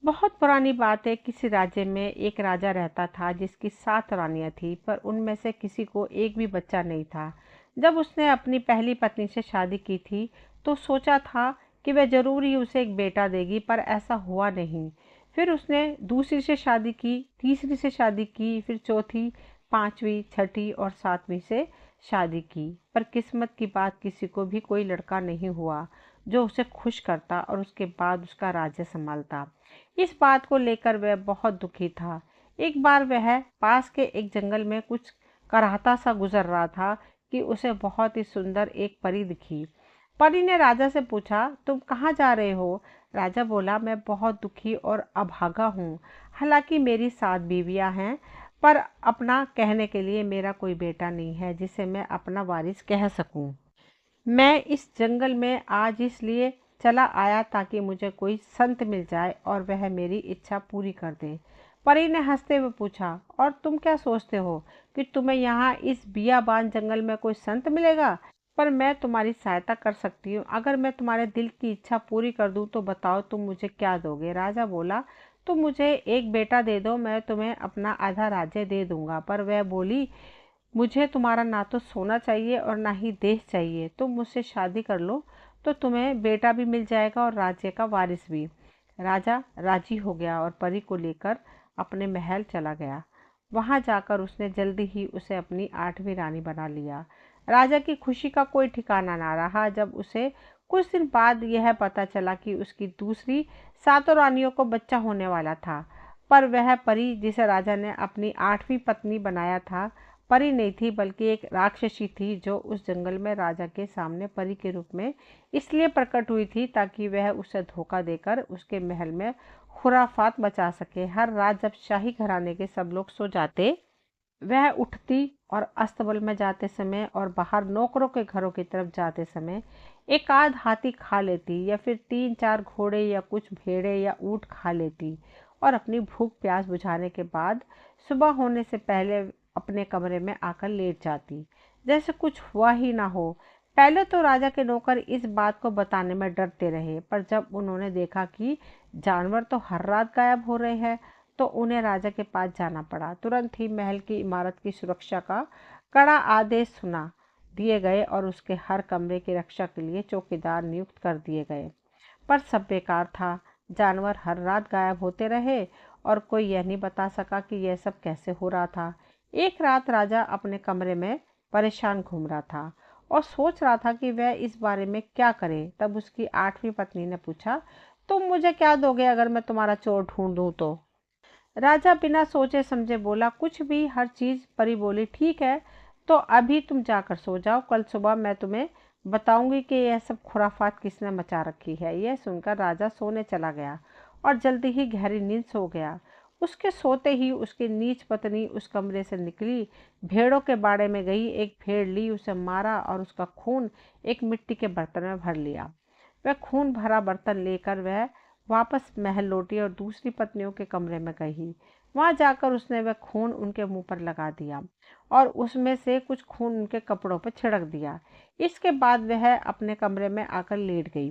बहुत पुरानी बात है। किसी राज्य में एक राजा रहता था जिसकी 7 रानियां थी, पर उनमें से किसी को एक भी बच्चा नहीं था। जब उसने अपनी पहली पत्नी से शादी की थी तो सोचा था कि वह जरूर ही उसे एक बेटा देगी, पर ऐसा हुआ नहीं। फिर उसने दूसरी से शादी की, तीसरी से शादी की, फिर चौथी, पांचवी, छठी और सातवीं से शादी की, पर किस्मत की बात किसी को भी कोई लड़का नहीं हुआ जो उसे खुश करता और उसके बाद उसका राज्य संभालता। इस बात को लेकर वह बहुत दुखी था। एक बार वह पास के एक जंगल में कुछ कराहता सा गुजर रहा था कि उसे बहुत ही सुंदर एक परी दिखी। परी ने राजा से पूछा, तुम कहाँ जा रहे हो? राजा बोला, मैं बहुत दुखी और अभागा हूँ। हालांकि मेरी 7 बीवियां हैं, पर अपना कहने के लिए मेरा कोई बेटा नहीं है जिसे मैं अपना वारिस कह सकूं। मैं इस जंगल में आज इसलिए चला आया ताकि मुझे कोई संत मिल जाए और वह मेरी इच्छा पूरी कर दे। परी ने हंसते हुए पूछा, और तुम क्या सोचते हो कि तुम्हें यहाँ इस बियाबान जंगल में कोई संत मिलेगा? पर मैं तुम्हारी सहायता कर सकती हूँ। अगर मैं तुम्हारे दिल की इच्छा पूरी कर दूँ तो बताओ तुम मुझे क्या दोगे? राजा बोला, तुम मुझे एक बेटा दे दो, मैं तुम्हें अपना आधा राज्य दे दूंगा। पर वह बोली, मुझे तुम्हारा ना तो सोना चाहिए और ना ही देश चाहिए। तुम मुझसे शादी कर लो तो तुम्हें बेटा भी मिल जाएगा और राज्य का वारिस भी। राजा राजी हो गया और परी को लेकर अपने महल चला गया। वहां जाकर उसने जल्दी ही उसे अपनी 8वीं रानी बना लिया। राजा की खुशी का कोई ठिकाना ना रहा जब उसे कुछ दिन बाद यह पता चला कि उसकी दूसरी 7 रानियों को बच्चा होने वाला था। पर वह परी जिसे राजा ने अपनी 8वीं पत्नी बनाया था, परी नहीं थी बल्कि एक राक्षसी थी जो उस जंगल में राजा के सामने परी के रूप में इसलिए प्रकट हुई थी ताकि वह उसे धोखा देकर उसके महल में खुराफात मचा सके। हर रात जब शाही घराने के सब लोग सो जाते, वह उठती और अस्तबल में जाते समय और बाहर नौकरों के घरों की तरफ जाते समय एक आध हाथी खा लेती, या फिर 3-4 घोड़े या कुछ भेड़े या ऊँट खा लेती, और अपनी भूख प्यास बुझाने के बाद सुबह होने से पहले अपने कमरे में आकर लेट जाती, जैसे कुछ हुआ ही ना हो। पहले तो राजा के नौकर इस बात को बताने में डरते रहे, पर जब उन्होंने देखा कि जानवर तो हर रात गायब हो रहे हैं तो उन्हें राजा के पास जाना पड़ा। तुरंत ही महल की इमारत की सुरक्षा का कड़ा आदेश सुना दिए गए और उसके हर कमरे की रक्षा के लिए चौकीदार नियुक्त कर दिए गए। पर सब बेकार था। जानवर हर रात गायब होते रहे और कोई यह नहीं बता सका कि यह सब कैसे हो रहा था। एक रात राजा अपने कमरे में परेशान घूम रहा था और सोच रहा था कि वह इस बारे में क्या करे। तब उसकी 8वीं पत्नी ने पूछा, तुम मुझे क्या दोगे अगर मैं तुम्हारा चोर ढूंढ दूं तो? राजा बिना सोचे समझे बोला, कुछ भी, हर चीज। परी बोली, ठीक है, तो अभी तुम जाकर सो जाओ, कल सुबह मैं तुम्हें बताऊंगी कि यह सब खुराफात किसने मचा रखी है। यह सुनकर राजा सोने चला गया और जल्दी ही गहरी नींद सो गया। उसके सोते ही उसकी नीच पत्नी उस कमरे से निकली, भेड़ों के बाड़े में गई, एक भेड़ ली, उसे मारा और उसका खून एक मिट्टी के बर्तन में भर लिया। वह खून भरा बर्तन लेकर वह वापस महल लौटी और दूसरी पत्नियों के कमरे में गई। वहां जाकर उसने वह खून उनके मुंह पर लगा दिया और उसमें से कुछ खून उनके कपड़ों पर छिड़क दिया। इसके बाद वह अपने कमरे में आकर लेट गई।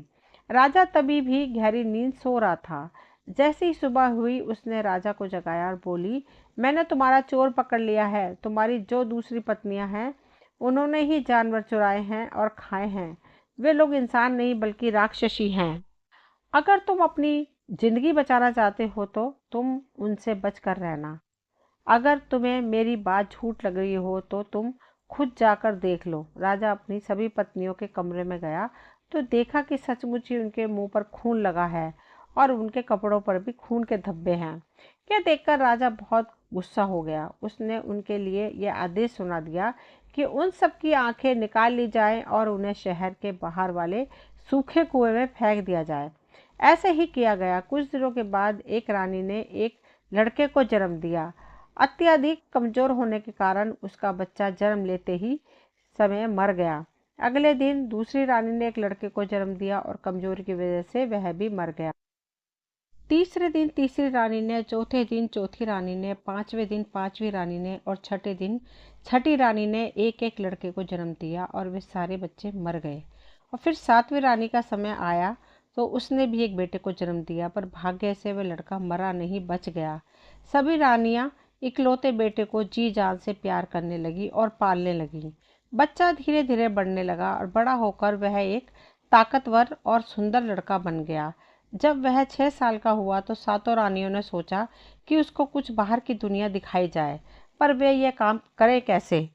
राजा तभी भी गहरी नींद सो रहा था। जैसे ही सुबह हुई उसने राजा को जगाया और बोली, मैंने तुम्हारा चोर पकड़ लिया है। तुम्हारी जो दूसरी पत्नियां हैं उन्होंने ही जानवर चुराए हैं और खाए हैं। वे लोग इंसान नहीं बल्कि राक्षसी हैं। अगर तुम अपनी जिंदगी बचाना चाहते हो तो तुम उनसे बच कर रहना। अगर तुम्हें मेरी बात झूठ लग रही हो तो तुम खुद जाकर देख लो। राजा अपनी सभी पत्नियों के कमरे में गया तो देखा कि सचमुच ही उनके मुंह पर खून लगा है और उनके कपड़ों पर भी खून के धब्बे हैं। यह देखकर राजा बहुत गुस्सा हो गया। उसने उनके लिए यह आदेश सुना दिया कि उन सब की आंखें निकाल ली जाएं और उन्हें शहर के बाहर वाले सूखे कुएं में फेंक दिया जाए। ऐसे ही किया गया। कुछ दिनों के बाद एक रानी ने एक लड़के को जन्म दिया। अत्यधिक कमजोर होने के कारण उसका बच्चा जन्म लेते ही समय मर गया। अगले दिन दूसरी रानी ने एक लड़के को जन्म दिया और कमजोरी की वजह से वह भी मर गया। तीसरे दिन तीसरी रानी ने, चौथे दिन चौथी रानी ने, पांचवें दिन पांचवी रानी ने और छठे दिन छठी रानी ने एक एक लड़के को जन्म दिया और वे सारे बच्चे मर गए। और फिर 7वीं रानी का समय आया तो उसने भी एक बेटे को जन्म दिया, पर भाग्य से वह लड़का मरा नहीं, बच गया। सभी रानियां इकलौते बेटे को जी जान से प्यार करने लगी और पालने लगी। बच्चा धीरे धीरे बढ़ने लगा और बड़ा होकर वह एक ताकतवर और सुंदर लड़का बन गया। जब वह 6 साल का हुआ तो सातों रानियों ने सोचा कि उसको कुछ बाहर की दुनिया दिखाई जाए, पर वे यह काम करे कैसे।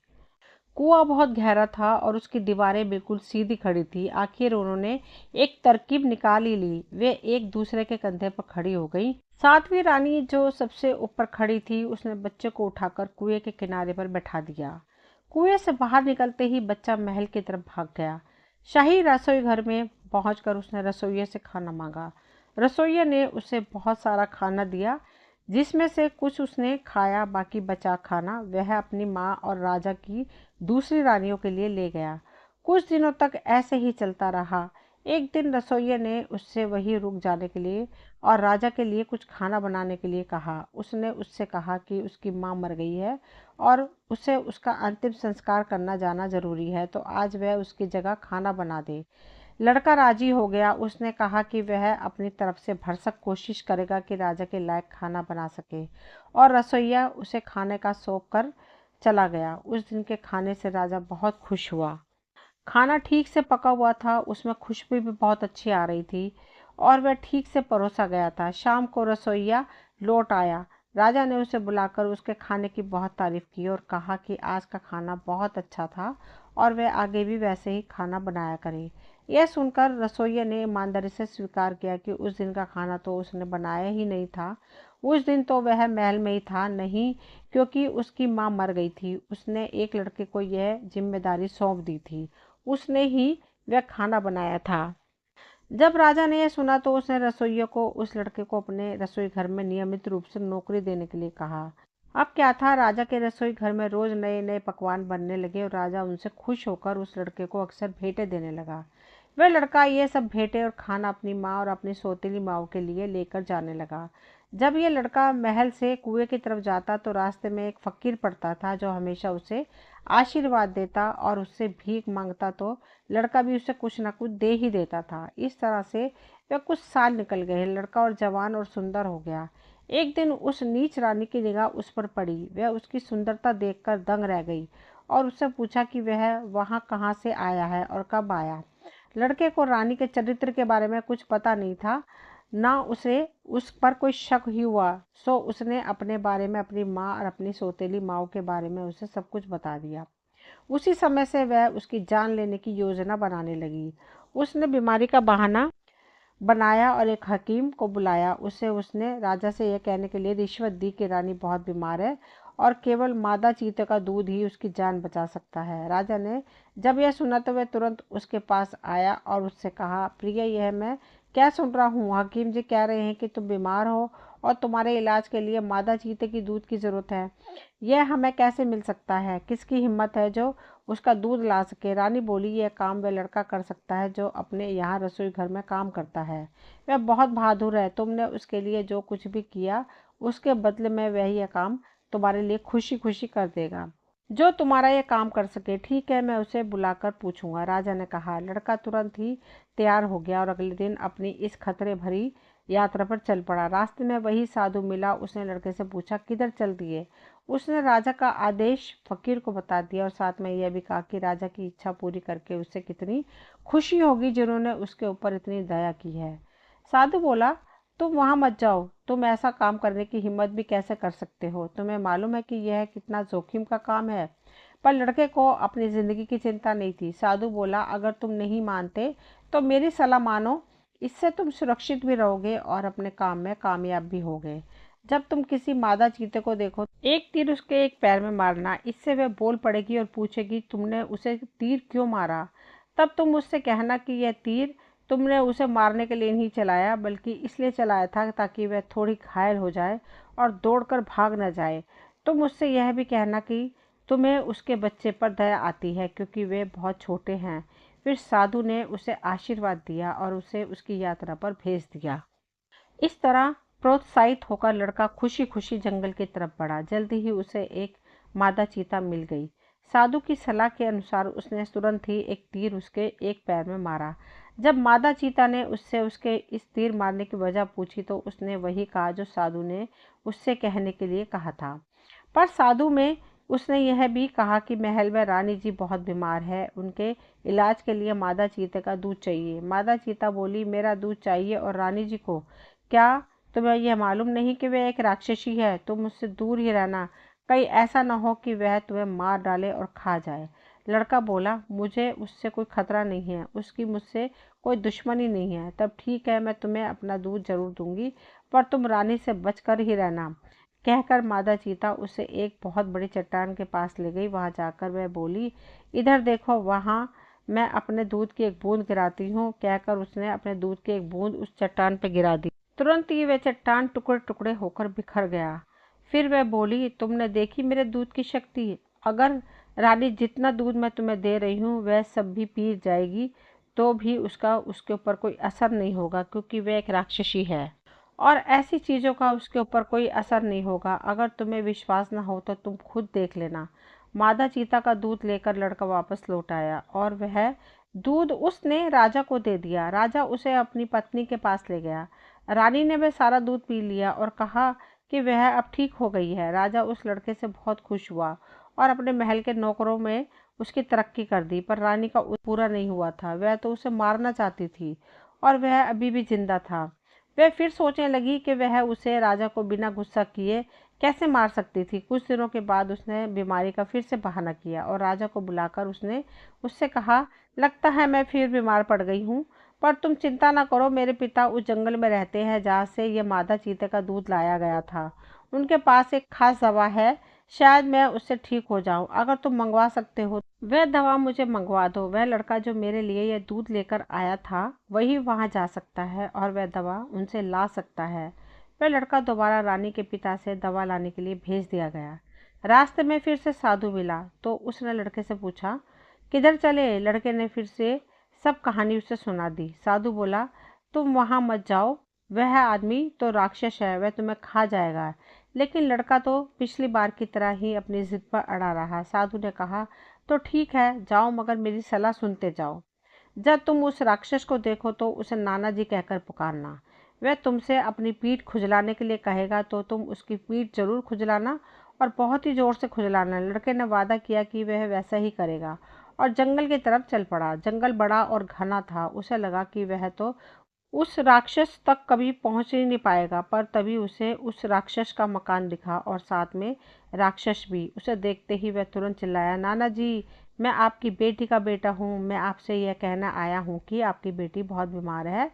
कुआं बहुत गहरा था और उसकी दीवारें बिल्कुल सीधी खड़ी थी। आखिर उन्होंने एक तरकीब निकाल ही ली। वे एक दूसरे के कंधे पर खड़ी हो गई। सातवीं रानी जो सबसे ऊपर खड़ी थी, उसने बच्चे को उठाकर कुएं के किनारे पर बैठा दिया। कुएं से बाहर निकलते ही बच्चा महल की तरफ भाग गया। शाही रसोई घर में पहुंचकर उसने रसोइये से खाना मांगा। रसोइये ने उसे बहुत सारा खाना दिया, जिसमें से कुछ उसने खाया, बाकी बचा खाना वह अपनी माँ और राजा की दूसरी रानियों के लिए ले गया। कुछ दिनों तक ऐसे ही चलता रहा। एक दिन रसोइये ने उससे वहीं रुक जाने के लिए और राजा के लिए कुछ खाना बनाने के लिए कहा। उसने उससे कहा कि उसकी माँ मर गई है और उसे उसका अंतिम संस्कार करना जाना जरूरी है, तो आज वह उसकी जगह खाना बना दे। लड़का राजी हो गया। उसने कहा कि वह अपनी तरफ से भरसक कोशिश करेगा कि राजा के लायक खाना बना सके, और रसोइया उसे खाने का सौंप कर चला गया। उस दिन के खाने से राजा बहुत खुश हुआ। खाना ठीक से पका हुआ था, उसमें खुशबू भी बहुत अच्छी आ रही थी और वह ठीक से परोसा गया था। शाम को रसोइया लौट आया। राजा ने उसे बुलाकर उसके खाने की बहुत तारीफ की और कहा कि आज का खाना बहुत अच्छा था और वह आगे भी वैसे ही खाना बनाया करे। यह सुनकर रसोइया ने ईमानदारी से स्वीकार किया कि उस दिन का खाना तो उसने बनाया ही नहीं था। उस दिन तो वह महल में ही था नहीं, क्योंकि उसकी माँ मर गई थी। उसने एक लड़के को यह जिम्मेदारी सौंप दी थी। उसने ही वह खाना बनाया था। जब राजा ने यह सुना तो उसने रसोइये को उस लड़के को अपने रसोई घर में नियमित रूप से नौकरी देने के लिए कहा। अब क्या था, राजा के रसोई घर में रोज नए नए पकवान बनने लगे और राजा उनसे खुश होकर उस लड़के को अक्सर भेंटें देने लगा। वह लड़का ये सब भेंटें और खाना अपनी माँ और अपनी सौतेली माँ के लिए लेकर जाने लगा। जब यह लड़का महल से कुएं की तरफ जाता तो रास्ते में एक फकीर पड़ता था, जो हमेशा उसे आशीर्वाद देता और उससे भीख मांगता, तो लड़का भी उसे कुछ न कुछ दे ही देता था। इस तरह से वह कुछ साल निकल गए। लड़का और जवान और सुंदर हो गया। एक दिन उस नीच रानी की निगाह उस पर पड़ी। वह उसकी सुंदरता देखकर दंग रह गई और उससे पूछा कि वह वहाँ कहाँ से आया है और कब आया। लड़के को रानी के चरित्र के बारे में कुछ पता नहीं था, ना उसे उस पर कोई शक ही हुआ। सो उसने अपने बारे में, अपनी माँ और अपनी सौतेली माँ के बारे में उसे सब कुछ बता दिया। उसी समय से वह उसकी जान लेने की योजना बनाने लगी। उसने बीमारी का बहाना बनाया और एक हकीम को बुलाया। उसे उसने राजा से यह कहने के लिए रिश्वत दी कि रानी बहुत बीमार है और केवल मादा चीते का दूध ही उसकी जान बचा सकता है। राजा ने जब यह सुना तो वह तुरंत उसके पास आया और उससे कहा, प्रिय, यह मैं क्या सुन रहा हूँ? हकीम जी कह रहे हैं कि तुम बीमार हो और तुम्हारे इलाज के लिए मादा चीते की दूध की जरूरत है। यह हमें कैसे मिल सकता है? किसकी हिम्मत है जो उसका दूध ला सके? रानी बोली, यह काम वह लड़का कर सकता है जो अपने यहाँ रसोई घर में काम करता है। वह बहुत बहादुर है। तुमने उसके लिए जो कुछ भी किया, उसके बदले में वह यह काम तुम्हारे लिए खुशी खुशी कर देगा, जो तुम्हारा यह काम कर सके। ठीक है, मैं उसे बुलाकर पूछूंगा, राजा ने कहा। लड़का तुरंत ही तैयार हो गया और अगले दिन अपनी इस खतरे भरी यात्रा पर चल पड़ा। रास्ते में वही साधु मिला। उसने लड़के से पूछा, किधर चल दिए? उसने राजा का आदेश फकीर को बता दिया और साथ में यह भी कहा कि राजा की इच्छा पूरी करके उससे कितनी खुशी होगी, जिन्होंने उसके ऊपर इतनी दया की है। साधु बोला, तुम वहां मत जाओ। तुम ऐसा काम करने की हिम्मत भी कैसे कर सकते हो? तुम्हें मालूम है कि यह कितना जोखिम का काम है? पर लड़के को अपनी जिंदगी की चिंता नहीं थी। साधु बोला, अगर तुम नहीं मानते तो मेरी सलाह मानो। इससे तुम सुरक्षित भी रहोगे और अपने काम में कामयाब भी होगे। जब तुम किसी मादा चीते को देखो, एक तीर उसके एक पैर में मारना। इससे वह बोल पड़ेगी और पूछेगी, तुमने उसे तीर क्यों मारा? तब तुम उससे कहना कि यह तीर तुमने उसे मारने के लिए नहीं चलाया, बल्कि इसलिए चलाया था ताकि वह थोड़ी घायल हो जाए और दौड़कर भाग न जाए। तुम उससे यह भी कहना कि तुम्हें उसके बच्चे पर दया आती है, क्योंकि वे बहुत छोटे हैं। फिर साधु ने उसे आशीर्वाद दिया और उसे उसकी यात्रा पर भेज दिया। इस तरह प्रोत्साहित होकर लड़का खुशी खुशी जंगल की तरफ बढ़ा। जल्दी ही उसे एक मादा चीता मिल गई। साधु की सलाह के अनुसार उसने तुरंत ही एक तीर उसके एक पैर में मारा। जब मादा चीता ने उससे उसके इस तीर मारने की वजह पूछी तो उसने वही कहा जो साधु ने उससे कहने के लिए कहा था। पर साधु में उसने यह भी कहा कि महल में रानी जी बहुत बीमार है, उनके इलाज के लिए मादा चीते का दूध चाहिए। मादा चीता बोली, मेरा दूध चाहिए और रानी जी को? क्या तुम्हें यह मालूम नहीं कि वह एक राक्षसी है? तुम मुझसे दूर ही रहना, कहीं ऐसा न हो कि वह तुम्हें मार डाले और खा जाए। लड़का बोला, मुझे उससे कोई खतरा नहीं है, उसकी मुझसे कोई दुश्मनी नहीं है। तब ठीक है, मैं तुम्हें अपना दूध जरूर दूंगी, पर तुम रानी से बचकर ही रहना। कहकर मादा चीता उसे एक बहुत बड़ी चट्टान के पास ले गई। वहां जाकर वह बोली, इधर देखो, वहां मैं अपने दूध की एक बूंद गिराती हूँ। कहकर उसने अपने दूध की एक बूंद उस चट्टान पर गिरा दी। तुरंत ही वह चट्टान टुकड़े टुकड़े होकर बिखर गया। फिर वह बोली, तुमने देखी मेरे दूध की शक्ति? अगर रानी जितना दूध मैं तुम्हें दे रही हूँ वह सब भी पी जाएगी तो भी उसका उसके ऊपर कोई असर नहीं होगा, क्योंकि वह एक राक्षसी है और ऐसी चीज़ों का उसके ऊपर कोई असर नहीं होगा। अगर तुम्हें विश्वास न हो तो तुम खुद देख लेना। मादा चीता का दूध लेकर लड़का वापस लौट आया और वह दूध उसने राजा को दे दिया। राजा उसे अपनी पत्नी के पास ले गया। रानी ने वह सारा दूध पी लिया और कहा कि वह अब ठीक हो गई है। राजा उस लड़के से बहुत खुश हुआ और अपने महल के नौकरों में उसकी तरक्की कर दी। पर रानी का पूरा नहीं हुआ था, वह तो उसे मारना चाहती थी और वह अभी भी जिंदा था। वह फिर सोचने लगी कि वह उसे राजा को बिना गुस्सा किए कैसे मार सकती थी। कुछ दिनों के बाद उसने बीमारी का फिर से बहाना किया और राजा को बुलाकर उसने उससे कहा, लगता है मैं फिर बीमार पड़ गई हूँ, पर तुम चिंता ना करो, मेरे पिता उस जंगल में रहते हैं जहाँ से यह मादा चीते का दूध लाया गया था। उनके पास एक खास दवा है, शायद मैं उससे ठीक हो जाऊं। अगर तुम मंगवा सकते हो वह दवा मुझे मंगवा दो। वह लड़का जो मेरे लिए यह दूध लेकर आया था वही वहां जा सकता है और वह दवा उनसे ला सकता है। वह लड़का दोबारा रानी के पिता से दवा लाने के लिए भेज दिया गया। रास्ते में फिर से साधु मिला तो उसने लड़के से पूछा, किधर चले? लड़के ने फिर से सब कहानी उसे सुना दी। साधु बोला, तुम वहां मत जाओ, वह आदमी तो राक्षस है, वह तुम्हें खा जाएगा। लेकिन लड़का तो पिछली बार की तरह ही अपनी जिद पर अड़ा रहा। साधु ने कहा, तो ठीक है जाओ, मगर मेरी सलाह सुनते जाओ। जब तुम उस राक्षस को देखो तो उसे नाना जी कहकर पुकारना। वह तुमसे अपनी पीठ खुजलाने के लिए कहेगा तो तुम उसकी पीठ जरूर खुजलाना और बहुत ही जोर से खुजलाना। लड़के ने वादा किया कि वह वैसा ही करेगा और जंगल की तरफ चल पड़ा। जंगल बड़ा और घना था। उसे लगा कि वह तो उस राक्षस तक कभी पहुंच ही नहीं पाएगा, पर तभी उसे उस राक्षस का मकान दिखा और साथ में राक्षस भी। उसे देखते ही वह तुरंत चिल्लाया, नाना जी, मैं आपकी बेटी का बेटा हूँ। मैं आपसे यह कहना आया हूँ कि आपकी बेटी बहुत बीमार है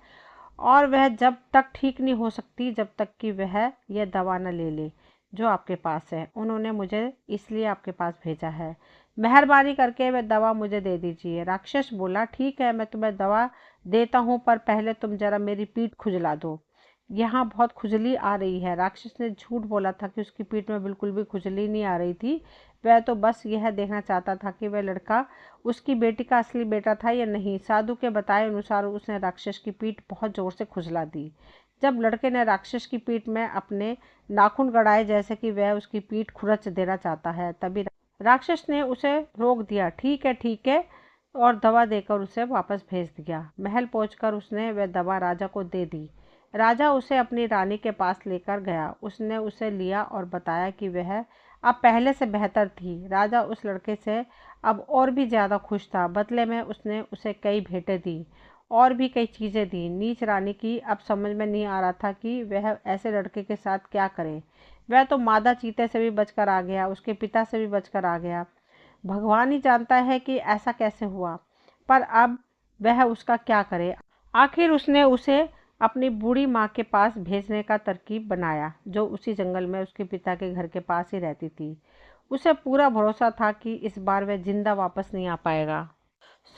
और वह जब तक ठीक नहीं हो सकती जब तक कि वह यह दवा न ले ले जो आपके पास है। उन्होंने मुझे इसलिए आपके पास भेजा है। मेहरबानी करके वह दवा मुझे दे दीजिए। राक्षस बोला, ठीक है, मैं तुम्हें दवा देता हूँ, पर पहले तुम जरा मेरी पीठ खुजला दो। यहाँ बहुत खुजली आ रही है। राक्षस ने झूठ बोला था कि उसकी पीठ में बिल्कुल भी खुजली नहीं आ रही थी। वह तो बस यह देखना चाहता था कि वह लड़का उसकी बेटी का असली बेटा था या नहीं। साधु के बताए अनुसार उसने राक्षस की पीठ बहुत जोर से खुजला दी। जब लड़के ने राक्षस की पीठ में अपने नाखून गड़ाए जैसे कि वह उसकी पीठ खुरच देना चाहता है, तभी राक्षस ने उसे रोक दिया। ठीक है, और दवा देकर उसे वापस भेज दिया। महल पहुंचकर उसने वह दवा राजा को दे दी। राजा उसे अपनी रानी के पास लेकर गया। उसने उसे लिया और बताया कि वह अब पहले से बेहतर थी। राजा उस लड़के से अब और भी ज़्यादा खुश था। बदले में उसने उसे कई भेंटें दी और भी कई चीज़ें दी। नीच रानी की अब समझ में नहीं आ रहा था कि वह ऐसे लड़के के साथ क्या करे। वह तो मादा चीते से भी बचकर आ गया, उसके पिता से भी बचकर आ गया। भगवान ही जानता है कि ऐसा कैसे हुआ, पर अब वह उसका क्या करे। आखिर उसने उसे अपनी बूढ़ी माँ के पास भेजने का तरकीब बनाया, जो उसी जंगल में उसके पिता के घर के पास ही रहती थी। उसे पूरा भरोसा था कि इस बार वह जिंदा वापस नहीं आ पाएगा।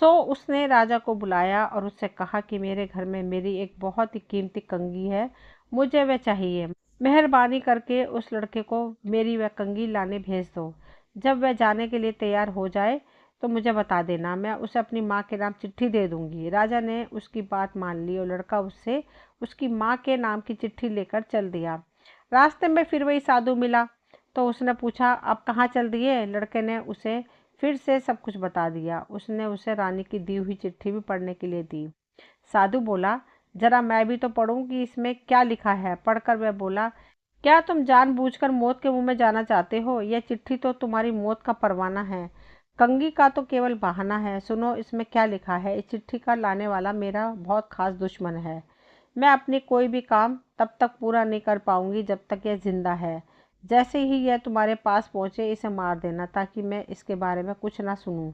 सो उसने राजा को बुलाया और उससे कहा कि मेरे घर में मेरी एक बहुत ही कीमती कंघी है, मुझे वह चाहिए। मेहरबानी करके उस लड़के को मेरी वह कंघी लाने भेज दो। जब वह जाने के लिए तैयार हो जाए तो मुझे बता देना, मैं उसे अपनी माँ के नाम चिट्ठी दे दूंगी। राजा ने उसकी बात मान ली और लड़का उससे उसकी माँ के नाम की चिट्ठी लेकर चल दिया। रास्ते में फिर वही साधु मिला तो उसने पूछा, अब कहाँ चल दिए? लड़के ने उसे फिर से सब कुछ बता दिया। उसने उसे रानी की दी हुई चिट्ठी भी पढ़ने के लिए दी। साधु बोला, जरा मैं भी तो पढ़ूं कि इसमें क्या लिखा है। पढ़कर वह बोला, क्या तुम जानबूझकर मौत के मुंह में जाना चाहते हो? यह चिट्ठी तो तुम्हारी मौत का परवाना है, कंगी का तो केवल बहाना है। सुनो इसमें क्या लिखा है। इस चिट्ठी का लाने वाला मेरा बहुत खास दुश्मन है। मैं अपनी कोई भी काम तब तक पूरा नहीं कर पाऊंगी जब तक यह जिंदा है। जैसे ही यह तुम्हारे पास पहुंचे इसे मार देना, ताकि मैं इसके बारे में कुछ ना सुनूं।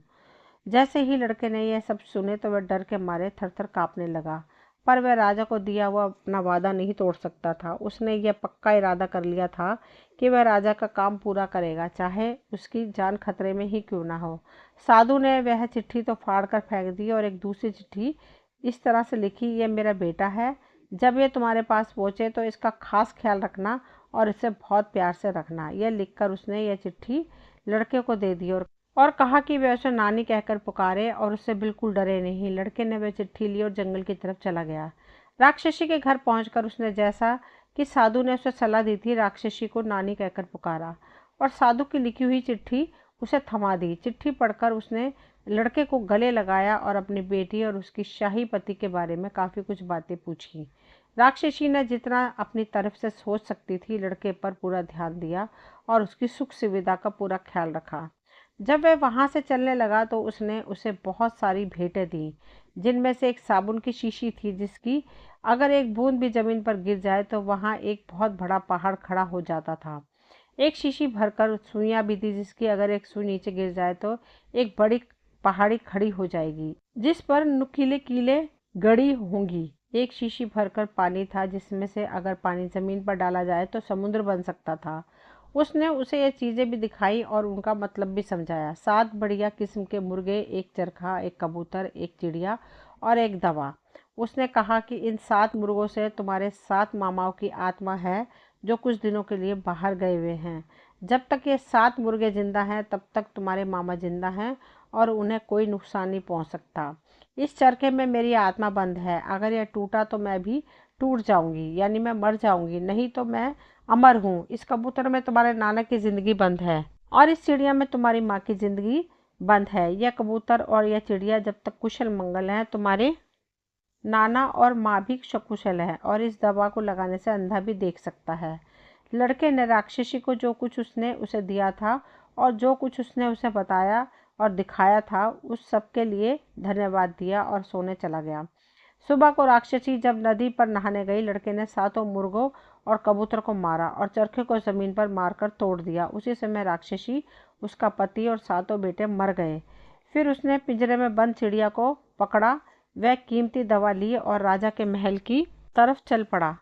जैसे ही लड़के ने यह सब सुने तो वह डर के मारे थर थर कांपने लगा। पर वह राजा को दिया हुआ अपना वादा नहीं तोड़ सकता था। उसने यह पक्का इरादा कर लिया था कि वह राजा का काम पूरा करेगा, चाहे उसकी जान खतरे में ही क्यों ना हो। साधु ने वह चिट्ठी तो फाड़ कर फेंक दी और एक दूसरी चिट्ठी इस तरह से लिखी, यह मेरा बेटा है, जब ये तुम्हारे पास पहुंचे तो इसका खास ख्याल रखना और इसे बहुत प्यार से रखना। यह लिखकर उसने यह चिट्ठी लड़के को दे दी और कहा कि वह उसे नानी कहकर पुकारे और उससे बिल्कुल डरे नहीं। लड़के ने वह चिट्ठी ली और जंगल की तरफ चला गया। राक्षसी के घर पहुंचकर उसने, जैसा कि साधु ने उसे सलाह दी थी, राक्षसी को नानी कहकर पुकारा और साधु की लिखी हुई चिट्ठी उसे थमा दी। चिट्ठी पढ़कर उसने लड़के को गले लगाया और अपनी बेटी और उसकी शाही पति के बारे में काफ़ी कुछ बातें पूछी। राक्षसी ने जितना अपनी तरफ से सोच सकती थी लड़के पर पूरा ध्यान दिया और उसकी सुख सुविधा का पूरा ख्याल रखा। जब वह वहां से चलने लगा तो उसने उसे बहुत सारी भेंटें दी, जिनमें से एक साबुन की शीशी थी, जिसकी अगर एक बूंद भी जमीन पर गिर जाए तो वहां एक बहुत बड़ा पहाड़ खड़ा हो जाता था। एक शीशी भरकर सुइयां भी थी, जिसकी अगर एक सुई नीचे गिर जाए तो एक बड़ी पहाड़ी खड़ी हो जाएगी, जिस पर नुकीले कीले गड़ी होंगी। एक शीशी भरकर पानी था, जिसमें से अगर पानी जमीन पर डाला जाए तो समुद्र बन सकता था। उसने उसे ये चीज़ें भी दिखाई और उनका मतलब भी समझाया। 7 बढ़िया किस्म के मुर्गे, एक चरखा, एक कबूतर, एक चिड़िया और एक दवा। उसने कहा कि इन 7 मुर्गों से तुम्हारे 7 मामाओं की आत्मा है, जो कुछ दिनों के लिए बाहर गए हुए हैं। जब तक ये 7 मुर्गे जिंदा हैं तब तक तुम्हारे मामा जिंदा हैं और उन्हें कोई नुकसान नहीं पहुंच सकता। इस चरखे में मेरी आत्मा बंद है। अगर यह टूटा तो मैं भी टूट जाऊंगी, यानी मैं मर जाऊंगी, नहीं तो मैं अमर हूँ। इस कबूतर में तुम्हारे नाना की जिंदगी बंद है और इस चिड़िया में तुम्हारी माँ की जिंदगी बंद है। यह कबूतर और यह चिड़िया जब तक कुशल मंगल है, तुम्हारे नाना और माँ भी सकुशल है, और इस दवा को लगाने से अंधा भी देख सकता है। लड़के ने राक्षसी को जो कुछ उसने उसे दिया था और जो कुछ उसने उसे बताया और दिखाया था, उस सब के लिए धन्यवाद दिया और सोने चला गया। सुबह को राक्षसी जब नदी पर नहाने गई, लड़के ने 7 मुर्गों और कबूतर को मारा और चरखे को जमीन पर मारकर तोड़ दिया। उसी समय राक्षसी, उसका पति और 7 बेटे मर गए। फिर उसने पिंजरे में बंद चिड़िया को पकड़ा, वह कीमती दवा ली और राजा के महल की तरफ चल पड़ा।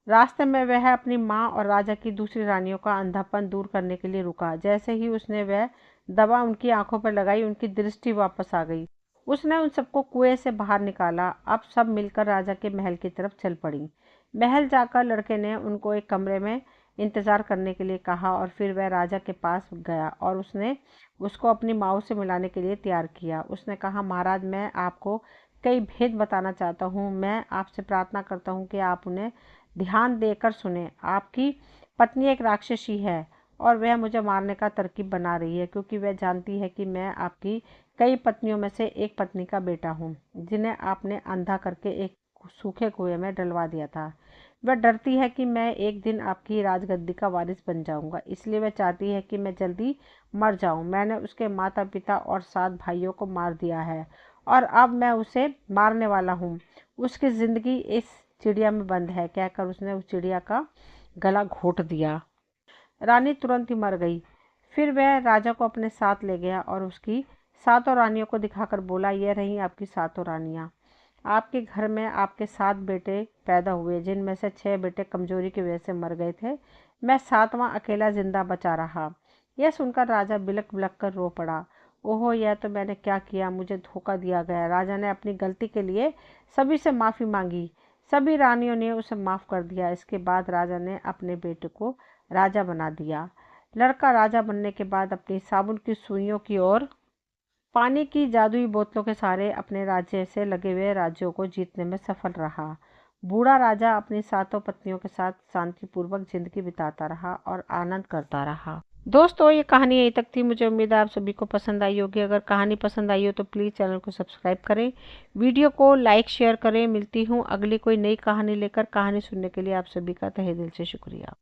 रास्ते में वह अपनी माँ और राजा की दूसरी रानियों का अंधापन दूर करने के लिए रुका। जैसे ही उसने वह दवा उनकी आंखों पर लगाई, उनकी दृष्टि वापस आ गई। उसने उन सबको कुएं से बाहर निकाला। अब सब मिलकर राजा के महल की तरफ चल पड़ी। महल जाकर लड़के ने उनको एक कमरे में इंतजार करने के लिए कहा और फिर वह राजा के पास गया और उसने उसको अपनी माँ से मिलाने के लिए तैयार किया। उसने कहा, महाराज, मैं आपको कई भेद बताना चाहता हूँ। मैं आपसे प्रार्थना करता हूँ कि आप उन्हें ध्यान देकर सुने। आपकी पत्नी एक राक्षसी है और वह मुझे मारने का तरकीब बना रही है, क्योंकि वह जानती है कि मैं आपकी कई पत्नियों में से एक पत्नी का बेटा हूँ, जिन्हें आपने अंधा करके एक सूखे कुएं में डलवा दिया था। वह डरती है कि मैं एक दिन आपकी राजगद्दी का वारिस बन जाऊंगा, इसलिए वह चाहती है कि मैं जल्दी मर जाऊं। मैंने उसके माता पिता और 7 भाइयों को मार दिया है और अब मैं उसे मारने वाला हूँ। उसकी जिंदगी इस चिड़िया में बंद है। कहकर उसने उस चिड़िया का गला घोंट दिया। रानी तुरंत ही मर गई। फिर वह राजा को अपने साथ ले गया और उसकी 7 रानियों को दिखाकर बोला, यह रही आपकी 7 रानियां। आपके घर में आपके 7 बेटे पैदा हुए, जिनमें से 6 बेटे कमजोरी की वजह से मर गए थे। मैं 7वां अकेला जिंदा बचा रहा। यह सुनकर राजा बिलक बिलक कर रो पड़ा। ओहो, यह तो मैंने क्या किया, मुझे धोखा दिया गया। राजा ने अपनी गलती के लिए सभी से माफ़ी मांगी। सभी रानियों ने उसे माफ़ कर दिया। इसके बाद राजा ने अपने बेटे को राजा बना दिया। लड़का राजा बनने के बाद अपनी साबुन की सुइयों की ओर पानी की जादुई बोतलों के सहारे अपने राज्य से लगे हुए राज्यों को जीतने में सफल रहा। बूढ़ा राजा अपनी 7 पत्नियों के साथ शांतिपूर्वक जिंदगी बिताता रहा और आनंद करता रहा। दोस्तों ये कहानी यहीं तक थी। मुझे उम्मीद है आप सभी को पसंद आई होगी। अगर कहानी पसंद आई हो तो प्लीज़ चैनल को सब्सक्राइब करें, वीडियो को लाइक शेयर करें। मिलती हूँ अगली कोई नई कहानी लेकर। कहानी सुनने के लिए आप सभी का तहे दिल से शुक्रिया।